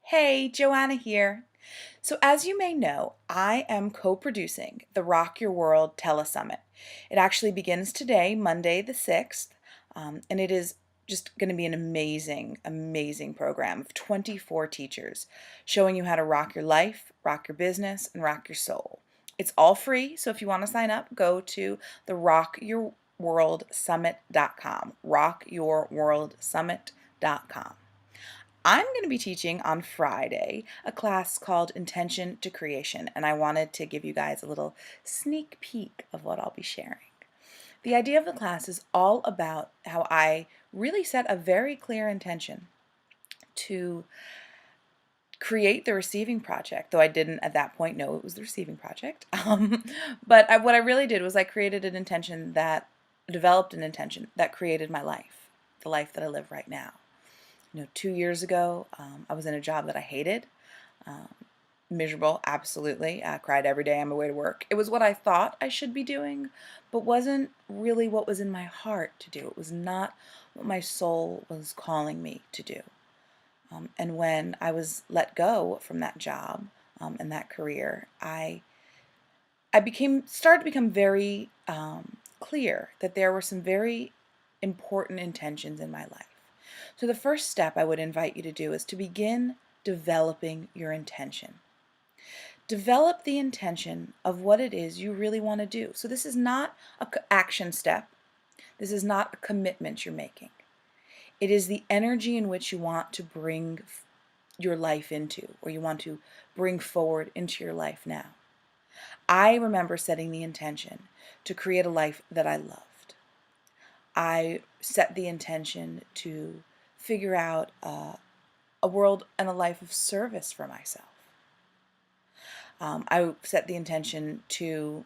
Hey, Joanna here. So, as you may know, I am co producing the Rock Your World Telesummit. It actually begins today, Monday the 6th, and it is just going to be an amazing, amazing program of 24 teachers showing you how to rock your life, rock your business, and rock your soul. It's all free, so if you want to sign up, go to the rockyourworldsummit.com. Rockyourworldsummit.com. I'm going to be teaching on Friday a class called Intention to Creation, and I wanted to give you guys a little sneak peek of what I'll be sharing. The idea of the class is all about how I really set a very clear intention to create the receiving project, though I didn't at that point know it was the receiving project. What I really did was I created an intention that developed an intention that created my life, the life that I live right now. 2 years ago, I was in a job that I hated. Um, Miserable, absolutely. I cried every day on my way to work. It was what I thought I should be doing, but wasn't really what was in my heart to do. It was not what my soul was calling me to do. And when I was let go from that job and that career, I started to become very clear that there were some very important intentions in my life. So the first step I would invite you to do is to begin developing your intention. Develop the intention of what it is you really want to do. So this is not an action step. This is not a commitment you're making. It is the energy in which you want to bring your life into, or you want to bring forward into your life now. I remember setting the intention to create a life that I loved. I set the intention to figure out a world and a life of service for myself. I set the intention to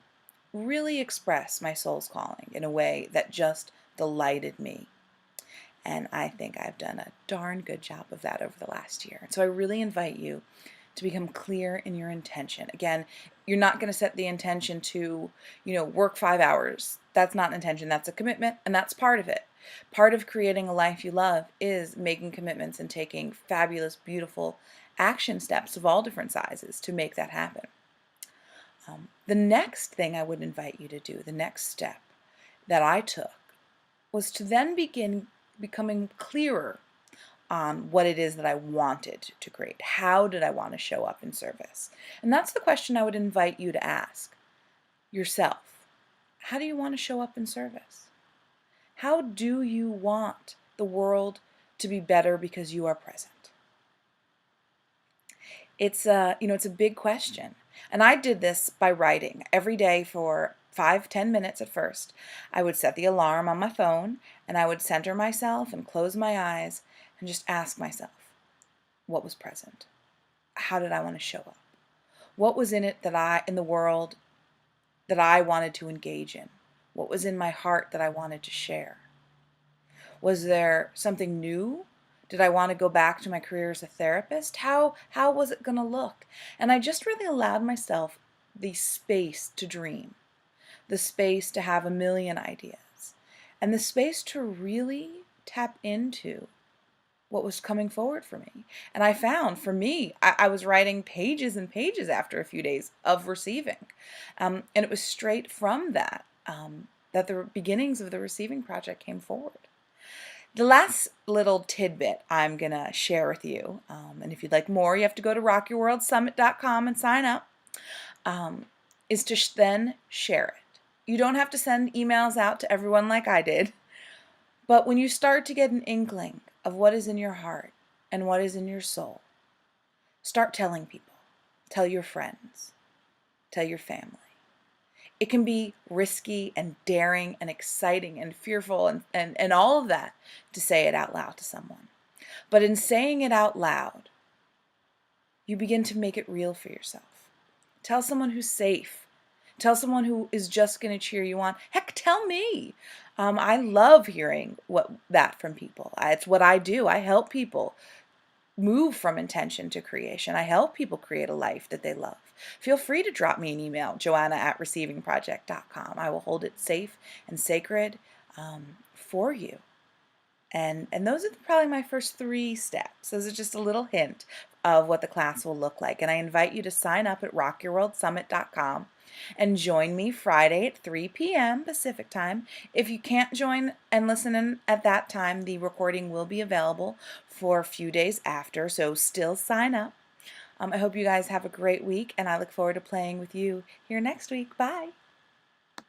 really express my soul's calling in a way that just delighted me. And I think I've done a darn good job of that over the last year. And so I really invite you to become clear in your intention. Again, you're not going to set the intention to, work 5 hours. That's not an intention. That's a commitment, and that's part of it. Part of creating a life you love is making commitments and taking fabulous, beautiful action steps of all different sizes to make that happen. The next thing I would invite you to do, the next step that I took, was to then begin becoming clearer on what it is that I wanted to create. How did I want to show up in service? And that's the question I would invite you to ask yourself. How do you want to show up in service? How do you want the world to be better because you are present? It's a big question. And I did this by writing every day for 5-10 minutes at first. I would set the alarm on my phone and I would center myself and close my eyes and just ask myself, what was present? How did I want to show up? What was in it in the world that I wanted to engage in? What was in my heart that I wanted to share? Was there something new? Did I want to go back to my career as a therapist? How was it going to look? And I just really allowed myself the space to dream, the space to have a million ideas, and the space to really tap into what was coming forward for me. And I found for me, I was writing pages and pages after a few days of receiving. And it was straight from that the beginnings of the receiving project came forward. The last little tidbit I'm going to share with you, and if you'd like more, you have to go to rockyourworldsummit.com and sign up, is to then share it. You don't have to send emails out to everyone like I did, but when you start to get an inkling of what is in your heart and what is in your soul, start telling people. Tell your friends. Tell your family. It can be risky and daring and exciting and fearful and all of that to say it out loud to someone. But in saying it out loud, you begin to make it real for yourself. Tell someone who's safe. Tell someone who is just going to cheer you on. Heck, tell me. I love hearing that from people. It's what I do. I help people move from intention to creation. I help people create a life that they love. Feel free to drop me an email, joanna@receivingproject.com. I will hold it safe and sacred for you. And those are probably my first 3 steps. Those are just a little hint of what the class will look like. And I invite you to sign up at rockyourworldsummit.com and join me Friday at 3 p.m. Pacific time. If you can't join and listen in at that time, the recording will be available for a few days after, so still sign up. I hope you guys have a great week, and I look forward to playing with you here next week. Bye.